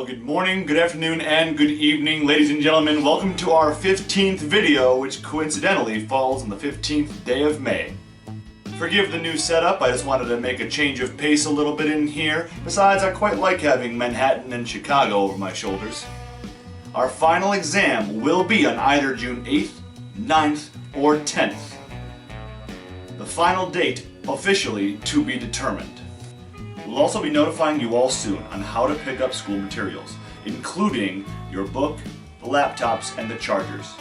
Well, good morning, good afternoon, and good evening, ladies and gentlemen. Welcome to our 15th video, which coincidentally falls on the 15th day of May. Forgive the new setup, I just wanted to make a change of pace a little bit in here. Besides, I quite like having Manhattan and Chicago over my shoulders. Our final exam will be on either June 8th, 9th, or 10th. The final date officially to be determined. We'll also be notifying you all soon on how to pick up school materials, including your book, the laptops, and the chargers.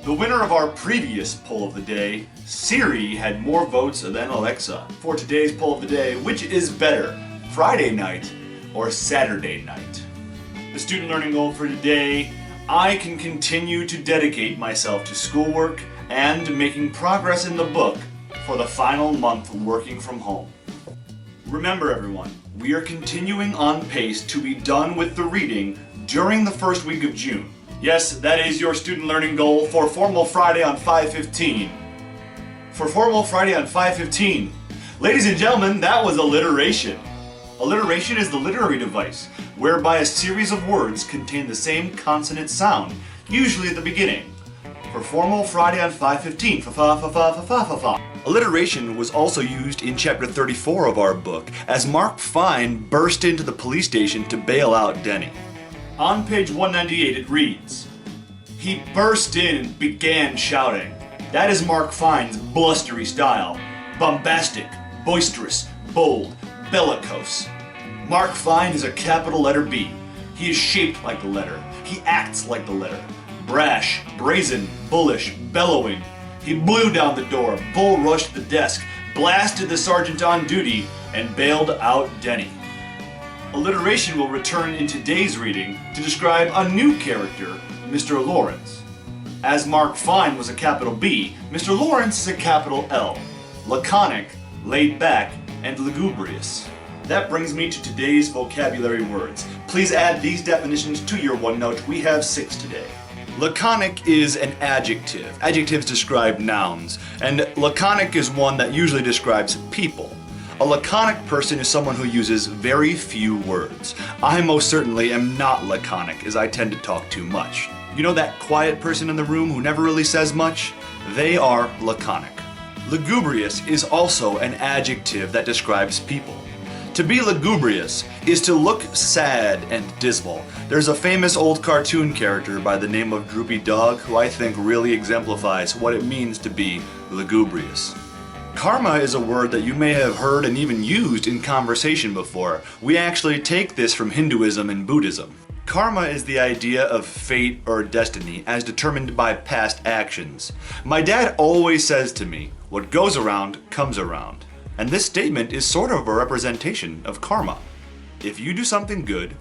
The winner of our previous poll of the day, Siri, had more votes than Alexa. For today's poll of the day, which is better, Friday night or Saturday night? The student learning goal for today, I can continue to dedicate myself to schoolwork and making progress in the book for the final month working from home. Remember everyone, we are continuing on pace to be done with the reading during the first week of June. Yes, that is your student learning goal for Formal Friday on 5/15. For Formal Friday on 5/15, ladies and gentlemen, that was alliteration. Alliteration is the literary device, whereby a series of words contain the same consonant sound, usually at the beginning. For Formal Friday on 5/15, fa-fa-fa-fa-fa-fa-fa. Alliteration was also used in chapter 34 of our book, as Mark Fine burst into the police station to bail out Denny. On page 198 it reads, "He burst in and began shouting." That is Mark Fine's blustery style. Bombastic, boisterous, bold, bellicose. Mark Fine is a capital letter B. He is shaped like the letter. He acts like the letter. Brash, brazen, bullish, bellowing. He blew down the door, bull rushed the desk, blasted the sergeant on duty, and bailed out Denny. Alliteration will return in today's reading to describe a new character, Mr. Lawrence. As Mark Fine was a capital B, Mr. Lawrence is a capital L. Laconic, laid back, and lugubrious. That brings me to today's vocabulary words. Please add these definitions to your OneNote. We have 6 today. Laconic is an adjective. Adjectives describe nouns, and laconic is one that usually describes people. A laconic person is someone who uses very few words. I most certainly am not laconic, as I tend to talk too much. You know that quiet person in the room who never really says much? They are laconic. Lugubrious is also an adjective that describes people. To be lugubrious is to look sad and dismal. There's a famous old cartoon character by the name of Droopy Dog who I think really exemplifies what it means to be lugubrious. Karma is a word that you may have heard and even used in conversation before. We actually take this from Hinduism and Buddhism. Karma is the idea of fate or destiny as determined by past actions. My dad always says to me, "What goes around comes around." And this statement is sort of a representation of karma. If you do something good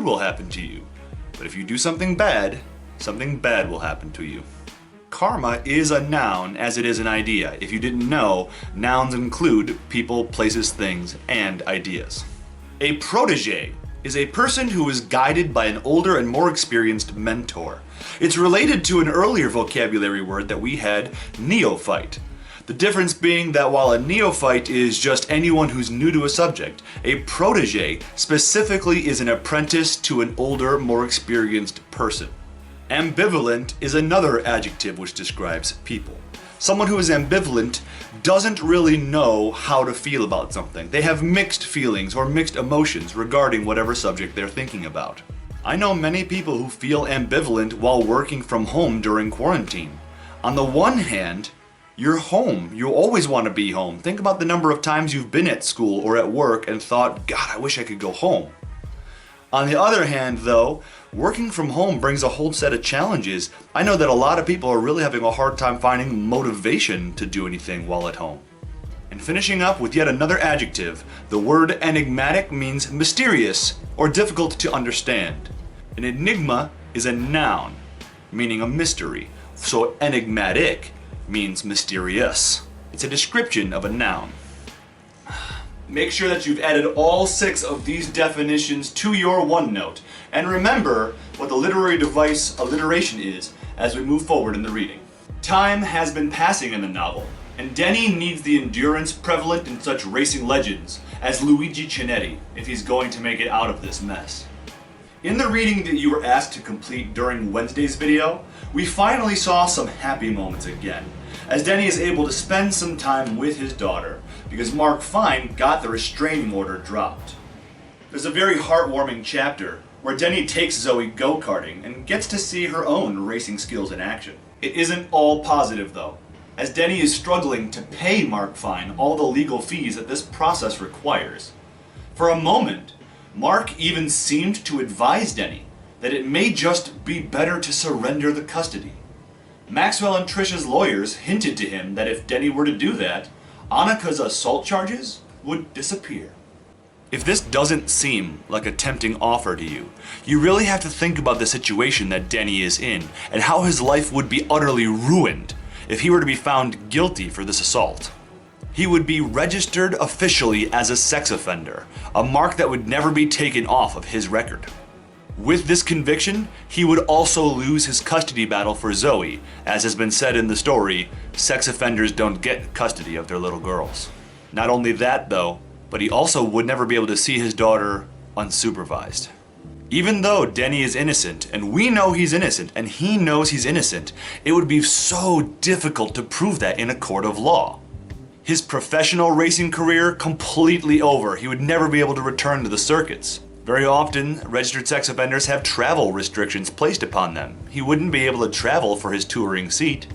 will happen to you. But if you do something bad will happen to you. Karma is a noun as it is an idea. If you didn't know, nouns include people, places, things, and ideas. A protege is a person who is guided by an older and more experienced mentor. It's related to an earlier vocabulary word that we had, neophyte. The difference being that while a neophyte is just anyone who's new to a subject, a protege specifically is an apprentice to an older, more experienced person. Ambivalent is another adjective which describes people. Someone who is ambivalent doesn't really know how to feel about something. They have mixed feelings or mixed emotions regarding whatever subject they're thinking about. I know many people who feel ambivalent while working from home during quarantine. On the one hand, you're home. You always want to be home. Think about the number of times you've been at school or at work and thought, God, I wish I could go home. On the other hand, though, working from home brings a whole set of challenges. I know that a lot of people are really having a hard time finding motivation to do anything while at home. And finishing up with yet another adjective, the word enigmatic means mysterious or difficult to understand. An enigma is a noun, meaning a mystery. So enigmatic means mysterious. It's a description of a noun. Make sure that you've added all 6 of these definitions to your OneNote. And remember what the literary device alliteration is as we move forward in the reading. Time has been passing in the novel, and Denny needs the endurance prevalent in such racing legends as Luigi Chinetti if he's going to make it out of this mess. In the reading that you were asked to complete during Wednesday's video, we finally saw some happy moments again, as Denny is able to spend some time with his daughter because Mark Fine got the restraining order dropped. There's a very heartwarming chapter where Denny takes Zoe go-karting and gets to see her own racing skills in action. It isn't all positive though, as Denny is struggling to pay Mark Fine all the legal fees that this process requires. For a moment, Mark even seemed to advise Denny that it may just be better to surrender the custody. Maxwell and Trisha's lawyers hinted to him that if Denny were to do that, Annika's assault charges would disappear. If this doesn't seem like a tempting offer to you, you really have to think about the situation that Denny is in and how his life would be utterly ruined if he were to be found guilty for this assault. He would be registered officially as a sex offender, a mark that would never be taken off of his record. With this conviction, he would also lose his custody battle for Zoe. As has been said in the story, sex offenders don't get custody of their little girls. Not only that though, but he also would never be able to see his daughter unsupervised. Even though Denny is innocent, and we know he's innocent, and he knows he's innocent, it would be so difficult to prove that in a court of law. His professional racing career completely over. He would never be able to return to the circuits. Very often, registered sex offenders have travel restrictions placed upon them. He wouldn't be able to travel for his touring seat.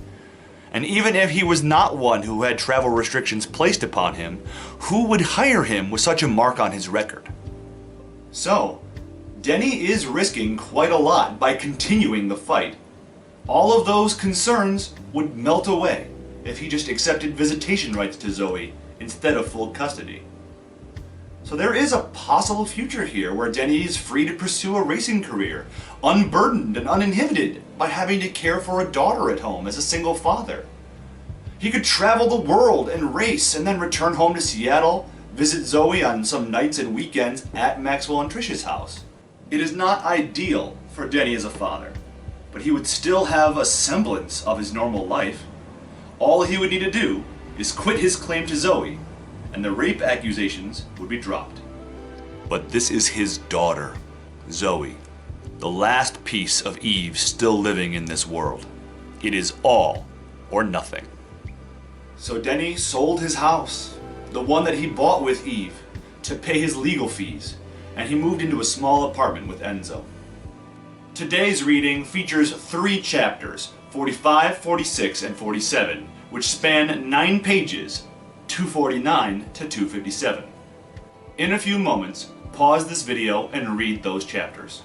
And even if he was not one who had travel restrictions placed upon him, who would hire him with such a mark on his record? So, Denny is risking quite a lot by continuing the fight. All of those concerns would melt away if he just accepted visitation rights to Zoe instead of full custody. So there is a possible future here where Denny is free to pursue a racing career, unburdened and uninhibited by having to care for a daughter at home as a single father. He could travel the world and race and then return home to Seattle, visit Zoe on some nights and weekends at Maxwell and Trisha's house. It is not ideal for Denny as a father, but he would still have a semblance of his normal life. All he would need to do is quit his claim to Zoe, and the rape accusations would be dropped. But this is his daughter, Zoe, the last piece of Eve still living in this world. It is all or nothing. So Denny sold his house, the one that he bought with Eve, to pay his legal fees, and he moved into a small apartment with Enzo. Today's reading features 3 chapters, 45, 46, and 47, which span 9 pages, 249 to 257. In a few moments, pause this video and read those chapters.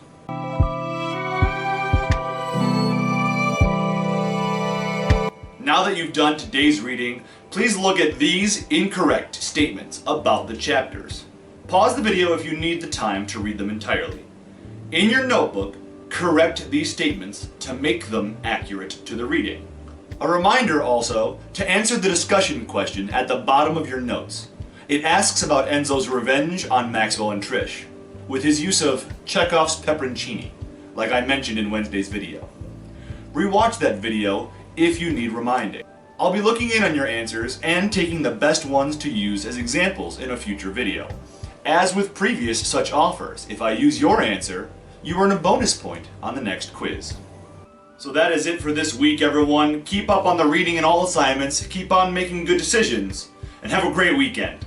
Now that you've done today's reading, please look at these incorrect statements about the chapters. Pause the video if you need the time to read them entirely. In your notebook, correct these statements to make them accurate to the reading. A reminder also to answer the discussion question at the bottom of your notes. It asks about Enzo's revenge on Maxwell and Trish, with his use of Chekhov's pepperoncini, like I mentioned in Wednesday's video. Rewatch that video if you need reminding. I'll be looking in on your answers and taking the best ones to use as examples in a future video. As with previous such offers, if I use your answer, you earn a bonus point on the next quiz. So that is it for this week, everyone. Keep up on the reading and all assignments, keep on making good decisions, and have a great weekend.